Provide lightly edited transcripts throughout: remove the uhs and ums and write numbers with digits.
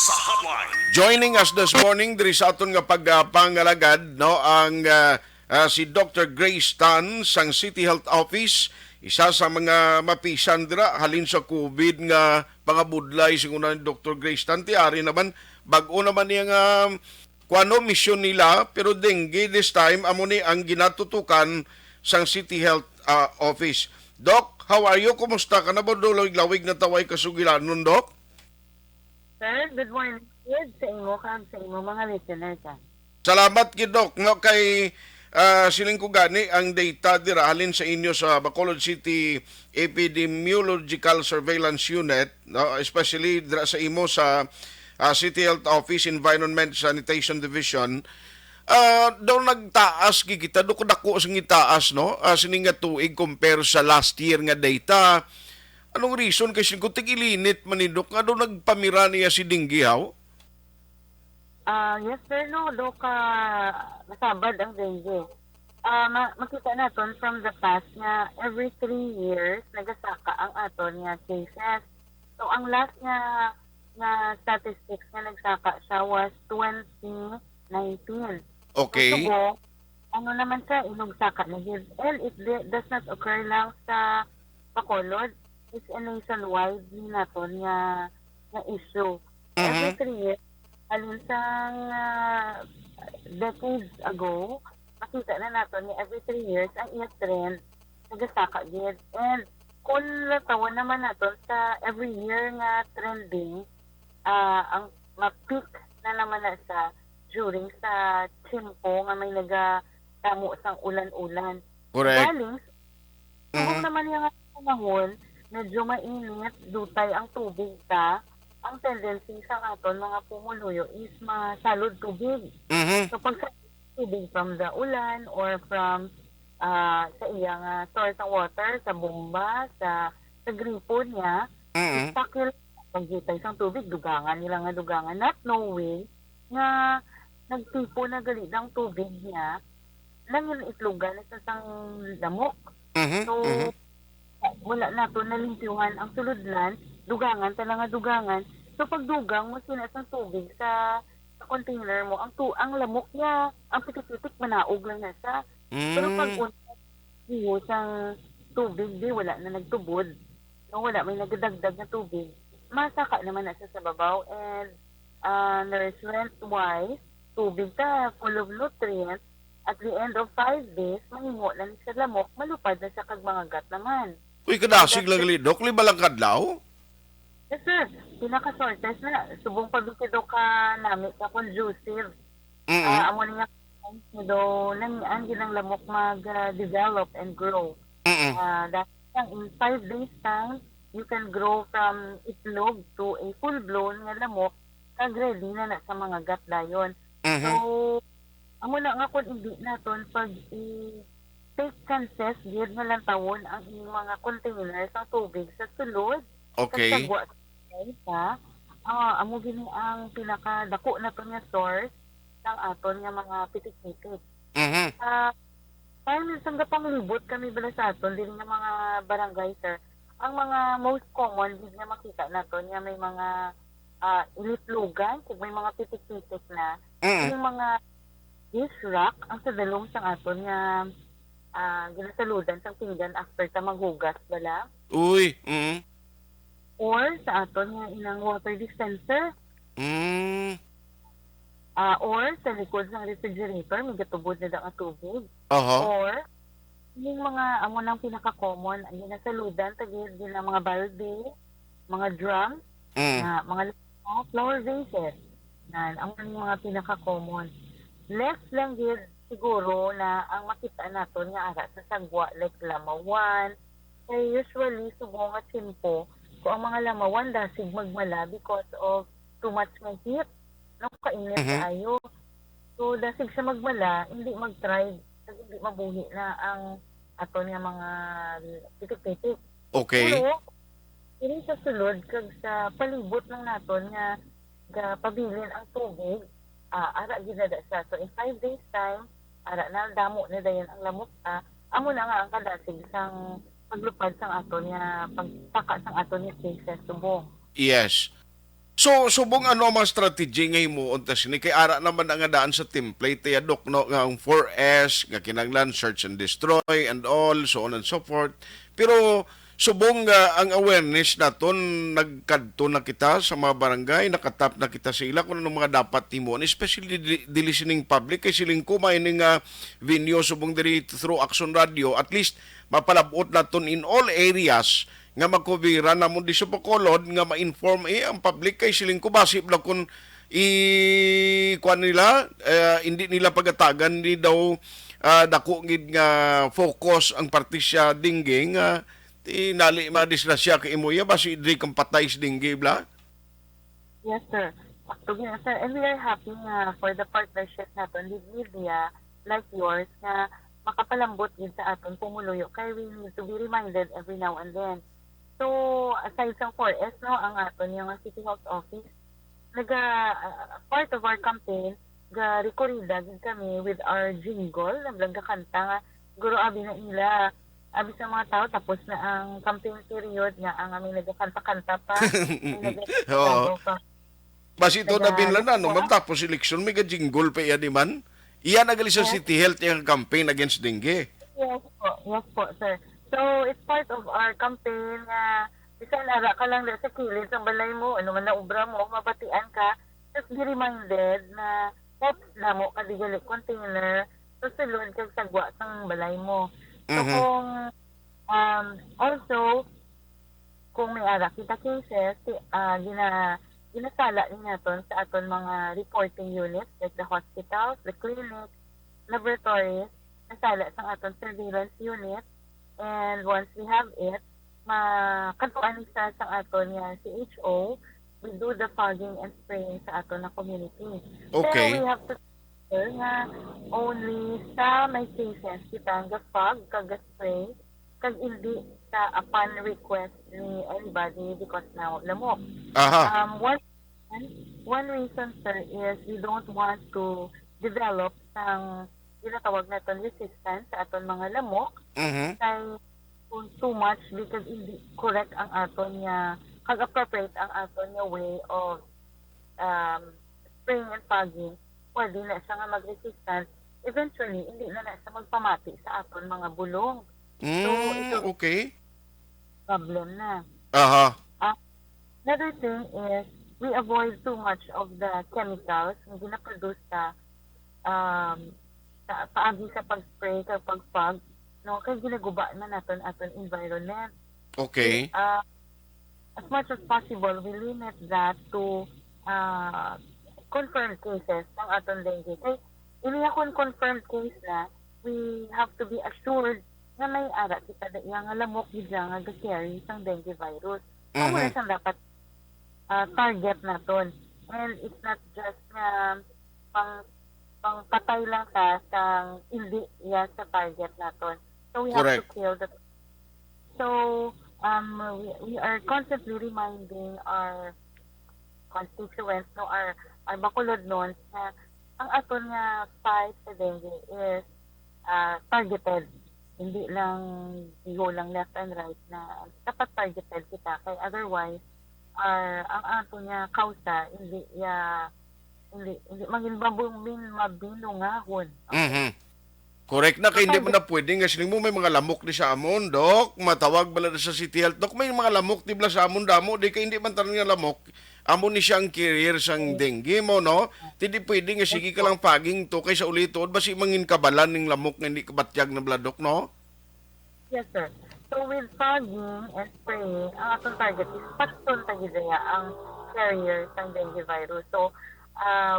sa hotline. Joining us this morning diri sa aton nga pagpangalagad no ang si Dr. Grace Tan sang City Health Office, isa sa mga mapisan dira halin sa COVID nga pangabudlay siguro ni Dr. Grace Tan tiari naman bag-o naman niya nga kuano mission nila pero dengue this time amo ni ang ginatutukan sang City Health Office. Doc, how are you? Kumusta ka na ba lawig na taway kasugilan nun, Doc? Sir, good morning. Good sa imo kag sa imo mga listeners. Salamat gid Doc no kay siling ko gani ang data dira halin sa inyo sa Bacolod City Epidemiological Surveillance Unit no especially dira sa imo sa City Health Office Environment Sanitation Division daw nagtaas gid kita do ko dako sing itaas no sining nga tuig compare sa last year nga data. Anong reason kasi kung tigilinit manidok nga daw nagpamira niya si Dinggihaw? Yes sir, no, do ka nasabad ang dengue. Makita naton from the past nga every 3 years nagasaka ang aton nga cases. So ang last nga statistics nga nagsaka siya was 2019. Okay. So, ano naman siya, inugsaka na yun. And it does not occur lang sa Bacolod. It's a nationwide naton nga issue. Every 3 years, alin sa decades ago, makita na natin ni every 3 years ang iya trend nagasaka gid. And kung natawan naman natin sa every year nga trending, ang ma-peak na naman na sa during sa tiyempo nga may nagatamo sang ulan-ulan. Correct. Galing, kung naman yung panahon, medyo mainit, dutay ang tubig ta, ang tendency sa aton mga pumuluyo is masalod tubig. Mhm. So pag sa tubig from the ulan or from sa iyang source ng water, sa bomba, sa gripo niya, Mhm. takil pagjitay sang tubig, dugangan nila nga dugangan, not knowing nga nagtipo na gali ng tubig niya, lang yung itlugan sa sang lamok. Mhm. So, wala na to nalimpyuhan ang suludlan, dugangan talaga dugangan. So pagdugang mo sinasang tubig sa container mo, ang lamok niya, ang pitik-pitik manaog lang na sa. Pero pag unang sang tubig, di wala na nagtubod. No, wala may nagdagdag na tubig. Masaka naman na siya sa babaw and nourishment-wise, tubig ta full of nutrients. At the end of 5 days, mahimo na sa lamok, malupad na siya kag mga gat naman. Uy, kadasig lang gali, Doc. Liba lang kadlaw? Yes, sir. Pinaka-sortes na. Subong pabitido ka namin ka conducive. Amo niya do nanian ginang lamok mag-develop and grow. That in 5 days time, you can grow from itlog to a full-blown nga lamok kag ready na sa mga gat dayon. So, amo na nga kung hindi naton pag take chances gid nga lang tawon ang inyong mga containers ng tubig sa sulod. Okay. Kasagwa sa amo gini ang pinakadako na to nga source ng aton nga mga pitik-pitik. Mhm. Kaya minsan panglibot kami bala sa aton dili nga mga barangay sir. Ang mga most common gid nga makita naton nga may mga ilitlugan, kung may mga pitik-pitik na, yung mga dish rack ang sa dalong sang aton nga ginasaludan sang pinggan after ta maghugas bala. Uy. Mhm. Or sa aton nga inang water dispenser. Or sa likod ng refrigerator, may gatubod na nga tubig. Aha. Or, yung mga amo nang pinaka-common, ang ginasaludan, tagil din ang mga balde, mga drum, mga flower vases. Ang mga pinaka-common. Less lang din siguro na ang makita natin nga ara sa sagwa, like lamawan. Kaya usually, subong at simpo, kung ang mga lamawan dasig magmala because of too much ng heat, no, kainit tayo. So, dasig siya magmala, hindi mag-try, hindi mabuhi na ang aton nga mga pitik-pitik. Okay. Pero, hindi sa sulod, kag sa palibot lang naton nga pabilin ang tubig, ara ginada siya. So, in 5 days time, ara na damo na dayon ang lamok amo na nga ang kadasig sang paglupad sang aton nga pagtaka sang aton nga cases subong. Yes. So, subong ano ang mga strategy nga himuon ta sini kay ara naman ang daan sa template ya dok no nga ang 4S nga kinahanglan search and destroy and all so on and so forth. Pero subong nga ang awareness naton nagkadto na kita sa mga barangay, nakatap na kita sa ila kung ano mga dapat himuon, especially di listening public kay siling kumay ning venue subong diri through Action Radio, at least mapalabot naton in all areas nga magkubira na mo di sa Bacolod nga ma-inform ang public kay siling ko basip lang kung kuan nila hindi nila pagatagan di daw dako gid nga focus ang partisya dingging tinali madisgrasya kay imo ya basi diri kang patay sa dinggi bla. Yes, sir. Actually, sir, and we are happy nga for the partnership naton with media like yours na makapalambot din sa aton pumuluyo kay we need to be reminded every now and then. So, aside sa 4S, no, ang aton yung City Health Office, part of our campaign, rekorida din kami with our jingle, nablang kanta nga, guro abi na ila, abi sa mga tao, tapos na ang campaign period nga, ang aming nagkakanta-kanta pa, Oo. pa. Basi ito na binlan na no matapos election may jingle pa iya di man. Iya nagali sa City Health yung campaign against dengue. Yes po, sir. So, it's part of our campaign na bisan ara ka lang sa kilid sa balay mo, ano man na ubra mo, mabatian ka, just be reminded na pops na mo kadigali container, so sulod kag sagwa sang balay mo. So, also, kung may ara kita cases, ginasala din naton sa aton mga reporting units like the hospitals, the clinics, laboratories, nasala sa aton surveillance unit. And once we have it, makatuan sa aton nga CHO, we do the fogging and spraying sa aton na community. Okay. Pero we have to say nga only sa may cases kita ga-fog, kag-spray, kag hindi sa upon request ni anybody because na lamok. Aha. One reason, sir, is we don't want to develop ng ginatawag natin resistance sa aton mga lamok kay too much because hindi correct ang aton niya kag-appropriate ang aton niya way of spraying and fogging, pwede na siya nga mag-resistance. Eventually, hindi na siya magpamati sa aton mga bulong. So, ito Okay. problem na. Aha. Another thing is, we avoid too much of the chemicals na ginaproduce sa paagi sa pag-spray, sa pag-fog, no, kaya ginaguba na natin aton environment. Okay. As much as possible, we limit that to confirmed cases ng aton dengue. Kaya iniya kung confirmed case na, we have to be assured na may ara kita da yang lamok gidya nga ga-carry sang dengue virus. Ano na siyang dapat target naton. And it's not just pang patay lang sa hindi sa target naton. So we have to kill the. So we are constantly reminding our constituents, no, our Bacolodnons na ang aton nga fight sa dengue is targeted. Hindi lang go lang left and right na dapat targeted kita. Kaya otherwise, ang ato niya kausa hindi maging mabinungahon. Correct na, kaya hindi mo na pwede nga siling mo may mga lamok di sa amon, Dok. Matawag bala na sa City Health, Dok, may mga lamok di bala sa amon damo, di kaya hindi man tanong nga lamok. Amon ni siyang carrier sang dengue mo, no? Hindi pwede nga sige ka lang paging to kay sa ulitod, basi mangin kabalan ng lamok nga hindi kabatyag na bladok, no? Yes, sir. So with fogging and spraying, ang atong target is patson tagidaya ang carrier ng dengue virus. So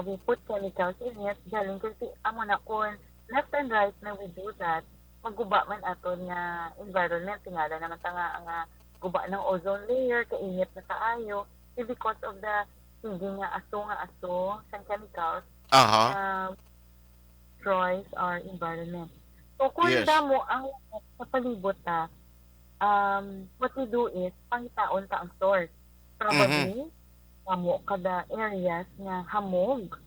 we put chemicals in it, galing kasi amo na kung left and right na we do that, magguba man aton nga environment, tingala naman ta nga guba ng ozone layer, kainit na kaayo, because of the hindi nga aso sa chemicals destroys our environment. So kung damo ang sa palibot what we do is pangitaon ta ang source. Probably damo kada areas nga hamog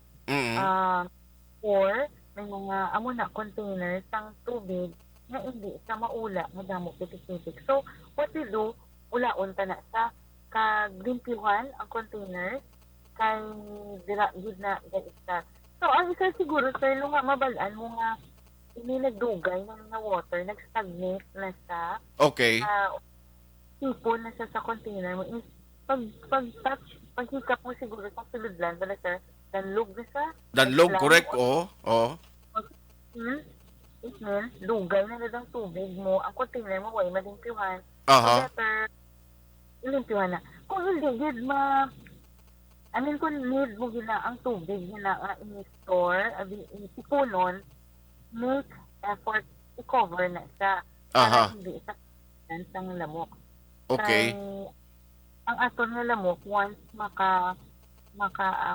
or may mga amo na containers sang tubig nga hindi sa maula nga damo pitik-pitik. So what we do, ulaon ta na sa kaglimpyuhan ang containers kay dira gid na isa. So ang isa siguro sir nga mabalaan mo nga ini nagdugay ng nga water, nag-stagnate na sa Okay. tipon na siya sa container mo is pag-touch, paghikap mo siguro sa sulod lang bala sir, danlog na siya. Danlog, correct? Oo. Oo. Hmm, it means dugay na ng tubig mo, ang container mo way malimpyuhan. So Aha. better ilimpyuhan na. Kung hindi gid kung need mo gina ang tubig gina nga i-store, ipunon, make effort i-cover na siya para Aha. hindi sa sang lamok. Okay. Kay ang aton nga lamok once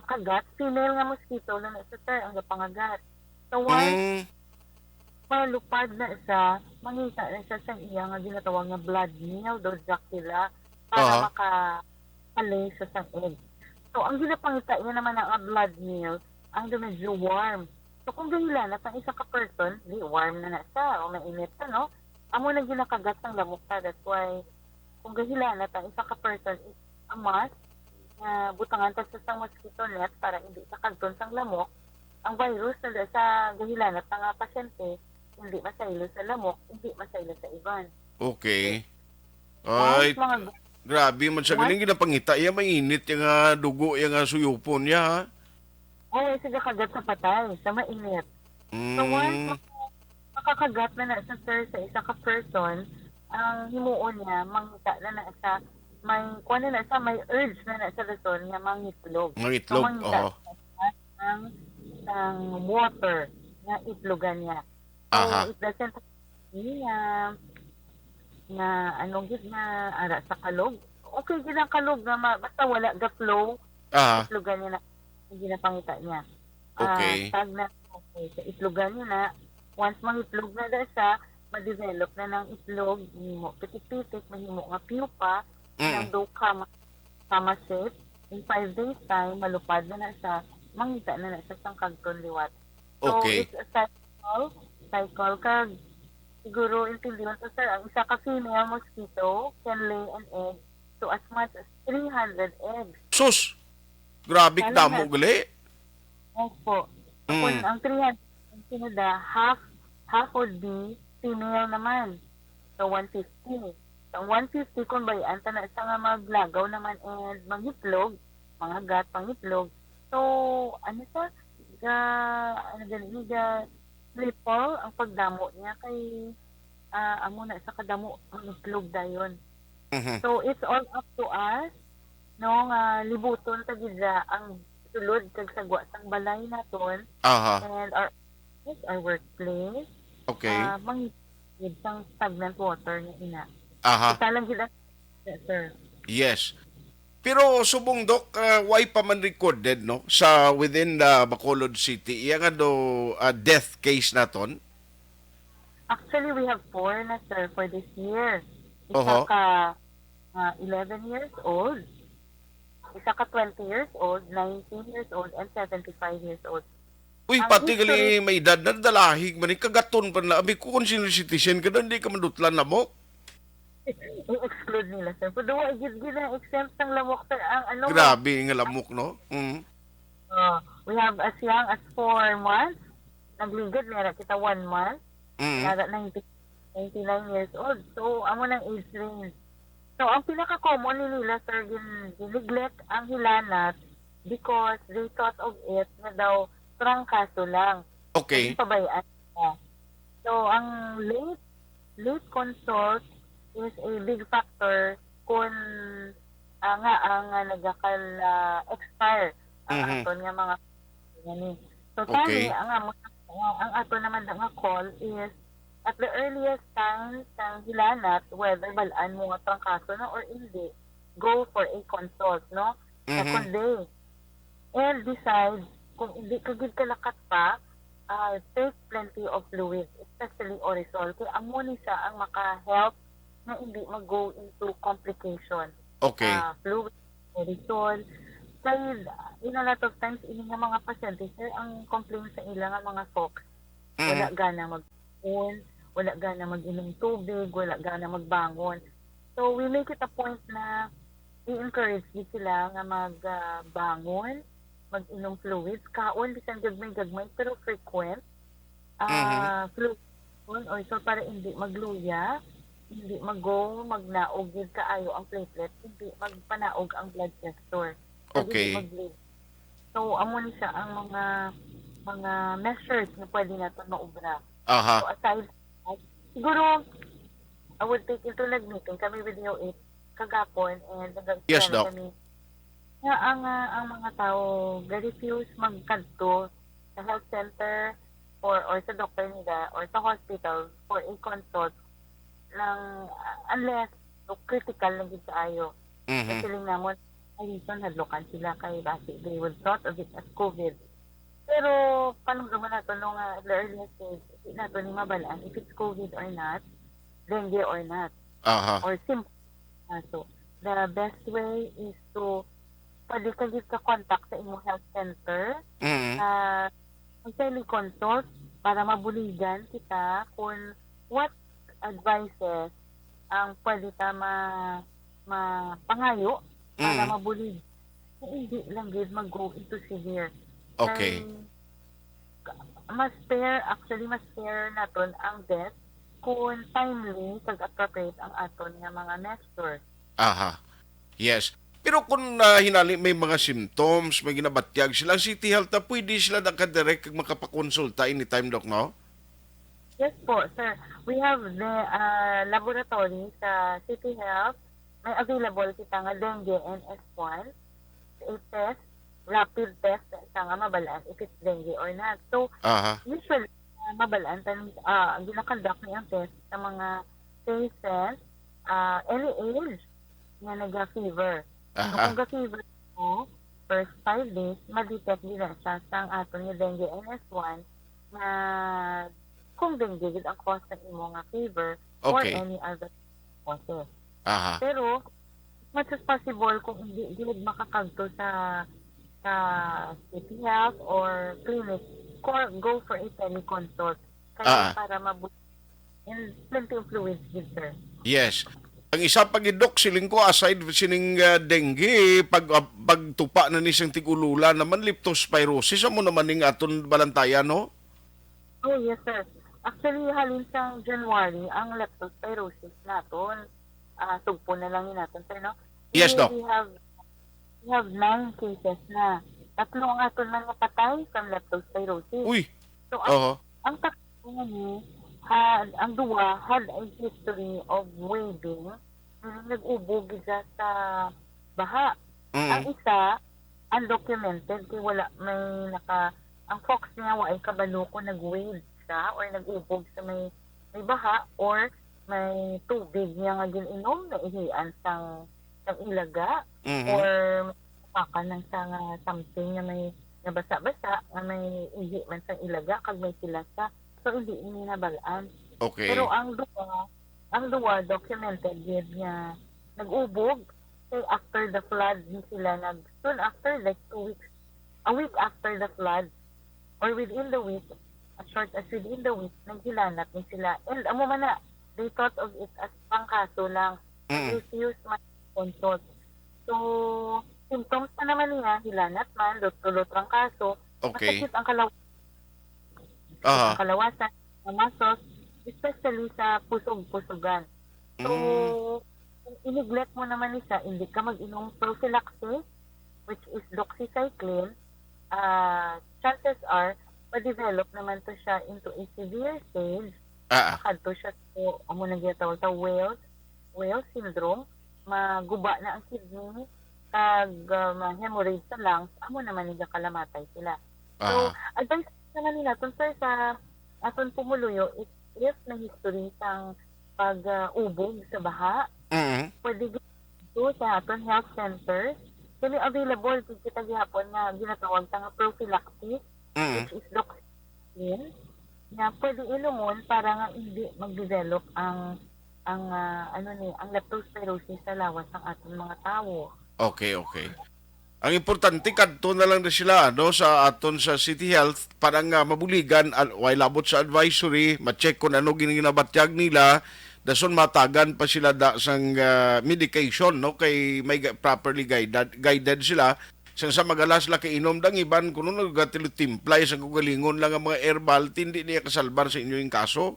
kagat, female nga mosquito na sa sir ang pangagat. So once Mm. malupad na siya, mangita na siya sa iya nga ginatawag nga blood meal do Dracula para Aha. makalay sa sang egg. So ang ginapangita niya naman ang blood meal, ang medyo warm. So kung ganila na isa ka person, di warm na siya o mainit na, no? Amo na ginakagat ng lamok ta. That's why kung ganila na isa ka person is a must na butangan ta sa mosquito net para hindi sa kagton sang lamok. Ang virus na sa gahilanat ng pasyente, hindi masaylo sa lamok, hindi masaylo sa iban. Okay. Once Ay, mga grabe man sa galing ginapangita. Iya mainit yung dugo, yung suyupon niya, ha? sige kagat sa patay, sa mainit. So once Mm. makakagat na sa sir sa isa ka person, ang himuon niya, mangita na sa may kuha na sa may urge na sa rason nga mangitlog. Ang So itlog. mangita Oo. ng water nga itlogan niya. So Aha. it doesn't mean na anong gid na ara sa kalog. Okay gid ang kalog nga basta wala ga flow, Aha. itlogan niya na hindi na pangita niya. Okay. Tag na okay, sa itlogan niya na once mangitlog na da siya, ma-develop na ng itlog, mo pitik-pitik, mahimo nga pupa, ng Mm. do kama shape. In 5 days time, malupad na siya, mangita na siya sang kagton liwat. So, Okay. it's a cycle kag siguro intindihan to sir, ang isa ka female mosquito can lay an egg to as much as 300 eggs. Sus! Grabe Kala damo na. gali. Opo. Kung Mm. ang 300 ang sinada, half would be female naman. So, 150. So, 150 kung bayan, na sa nga maglagaw naman and mangitlog, mga gat, pangitlog. So, ano sa, triple ang pagdamo niya kay, amo na sa kadamo ang itlog dayon. Mhm. So, it's all up to us, no, nga libuton ta gidra ang sulod kag sagwa sang balay naton Aha. and our workplace, Okay. mangitid sang stagnant water nga ina. Aha. Isa lang gid yes, sir. Yes. Pero subong dok, why pa man recorded no sa within the Bacolod City? Iya nga do death case naton. Actually, we have 4 na sir for this year. Isa Oho. ka 11 years old, isa ka 20 years old, 19 years old, and 75 years old. Uy, Ang pati history- gali may edad na dalahig man kagaton pa na. Abi ko kung sino citizen ka hindi ka madutlan na mo. I-exclude nila sir. Pero gid na exempt ng lamok sir. Ang ano mo, Grabe nga lamok no. Mm. we have as young as 4 months. Nagligad nila kita 1 month. Mm. Nada 99 years old. So, amo ng age range. So, ang pinaka-common ni nila, sir, gineglect ang hilanat because they thought of it na daw trangkaso lang. Okay. Hindi pabayaan niya. So, ang late consult is a big factor kung nga ang nagakal-expire ang Mhm. aton nga mga yani. So, Okay. tani, ang ato naman nga call is at the earliest time sa hilanat, whether balaan mo nga trangkaso na or hindi, go for a consult, no? Second Mhm. day. And decide kung hindi ka gid kalakat pa, take plenty of fluids, especially orisol. Kaya amo ni siya ang maka-help na hindi mag-go into complication. Okay. Fluid, orisol. Kaya in a lot of times, ini nga mga pasyente, sir, ang complaint sa ila nga mga folks, wala Mm. gana mag-phone, wala gana mag-inom tubig, wala gana magbangon. So, we make it a point na i-encourage din sila nga magbangon, mag-inom fluids, kaon, bisan gagmay-gagmay, pero frequent. Mhm. Fluid or so para hindi magluya, hindi magnaog yun kaayo ang platelet, hindi magpanaog ang blood pressure. Kaya hindi Okay. mag-bleed. So, amo ni siya ang mga measures na pwede natin maubra. So, Aha. aside from that, siguro, I would take into nag-meeting kami with UAID kagapon and Yes, nag-explain Doc. kami na ang mga tao ga-refuse magkadto sa health center or sa doktor nila or sa hospital for a consult ng unless so critical na gid kaayo. Mhm. Kasi lang namon ay reason hadlokan sila kay basi they would thought of it as COVID. Pero panunggaman nato nung the earliest stage, hindi nato ni mabalaan if it's COVID or not, dengue or not, Aha. or simple. So, the best way is to pwede ka gid ka contact sa imong health center Mhm. na mag-teleconsult para mabuligan kita kung what advices ang pwede ta mapangayo para Mhm. mabulig. Hindi lang gid mag-go into severe. Kay Okay. mas fair naton ang death kung timely kag appropriate ang aton nga mga measures. Aha. Yes. Pero kung hinali may mga symptoms, may ginabatyag sila, ang City Health na pwede sila nakadirect kag makapakonsulta anytime, Doc, no? Yes po, sir. We have the laboratory sa City Health. May available kita nga dengue and S1. A test, rapid test sa nga mabalaan if it's dengue or not. So, Aha. usually, mabalaan, ginakonduct niya ang test sa mga cases, any age nga nag-fever. So, kung Aha. ga-fever mo, first 5 days, ma-detect nila siya sa ang aton nga dengue NS1 na kung dengue gid ang cause ng imo nga fever or Okay. any other causes. Aha. Pero, as much as possible, kung hindi gid makakagto sa city health or clinic, go for a teleconsult. Kaya Ah. para mabuti and plenty of fluids gid, sir. Yes. Ang isa pag idok siling ko aside sining dengue pagtupa na ni siyang tigulula naman leptospirosis amo naman ning aton balantayan no? Oh, yes, sir. Actually, halin sa January, ang leptospirosis naton, tugpo na lang yun natin, sir, no? Yes, Doc. We have 9 cases na. Tatlo ang aton mga patay from leptospirosis. Uy. So, Oho. ang tatlo ni, ang duwa had a history of wading, nag-ubog siya sa baha. Mm. Ang isa, undocumented, kaya wala ang fox niya wa ay kabalo kung nag-wade siya or nag-ubog sa may baha or may tubig niya nga gininom na ihian sang ilaga Mhm. or pakan ng sa nga something na may nabasa-basa nga may ihi man sang ilaga kag may silasa. So hindi ini nabalaan. Pero Okay. ang duwa documented yun nga nag-ubog kay after the flood ni sila soon after like 2 weeks, a week after the flood or within the week, as short as within the week, naghilanat ni sila. And amo man na, they thought of it as pangkaso lang. Mm. Refuse man consult. So, symptoms pa naman niya, hilanat man, lutulot ang kaso, Okay. masakit ang Aha. kalawasan, ang muscles, especially sa pusog-pusugan. So, Mm. kung i-neglect mo naman isa, hindi ka mag-inom prophylaxis, which is doxycycline, chances are, ma-develop naman to siya into a severe stage, Ah. makadto siya to, amo na ginatawag sa Wales syndrome, maguba na ang kidney, kag ma-hemorrhage sa lungs, amo naman niya kalamatay sila. So, Aha. advice naman nila, sir, sa aton pumuluyo, if na history sang pag-ubog sa baha, Mm. pwede dito sa aton health center. Kami available kita gihapon na ginatawag nga prophylaxis, Mm. which is doxycycline, na pwede inomon para nga hindi mag-develop ang leptospirosis sa lawas ng ating mga tao. Okay, okay. Ang importante kadto na lang na sila no sa aton sa City Health para nga mabuligan while abot sa advisory, ma-check kung ano ginabatyag nila dason matagan pa sila sang medication, no, kay may properly guided sila sa magalas la kay inom dang iban kuno nagatilo timplay sa kugalingon lang ang mga herbal hindi niya kasalbar sa inyo yung kaso.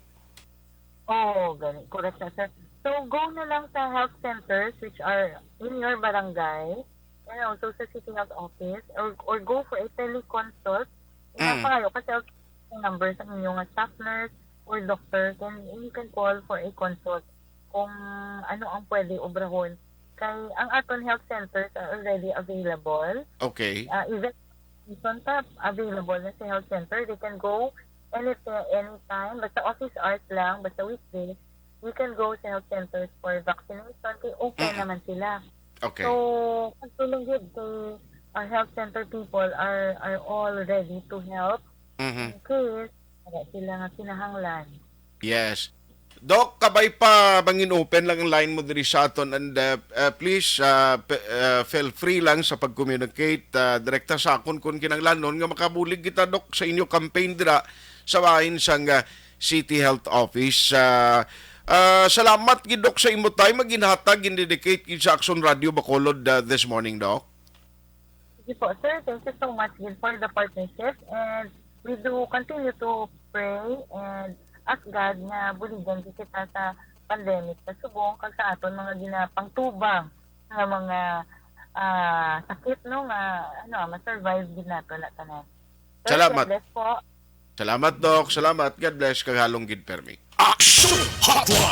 Oh, ganun. Correct na, sir. So, go na lang sa health centers which are in your barangay and also sa city health office or go for a teleconsult. Ina pa kayo kasi yung number sa inyong staff nurse or doctor, then you can call for a consult kung ano ang pwede obrahon. Kay ang aton health centers are already available. Okay. Even tap available na sa health center, they can go anytime, basta office hours lang, basta weekdays, we can go sa health centers for vaccination, kaya open naman sila. Okay. So, pagtulong yun, our health center people are all ready to help in case wala sila nga kinahanglan. Yes. Doc, kabay pa bangin open lang ang line mo diri sa aton and please feel free lang sa pag-communicate direkta sa akon kung kinahanglanon nga makabulig kita, Doc, sa inyo campaign dira sa bahin sang City Health Office. Salamat gid, Doc, sa imo time maginhatag indedicate gid sa Action Radio Bacolod this morning, Doc. Sige po, sir. Thank you so much again for the partnership, and we do continue to pray and ask God na buligan kita sa pandemic sa subong kag sa aton mga ginapangtubang nga mga sakit, no, nga ma-survive gid nato na tanan. So, Salamat. God bless po. Salamat, Doc. Salamat. God bless. Kaghalong gid permi. Action Hotline.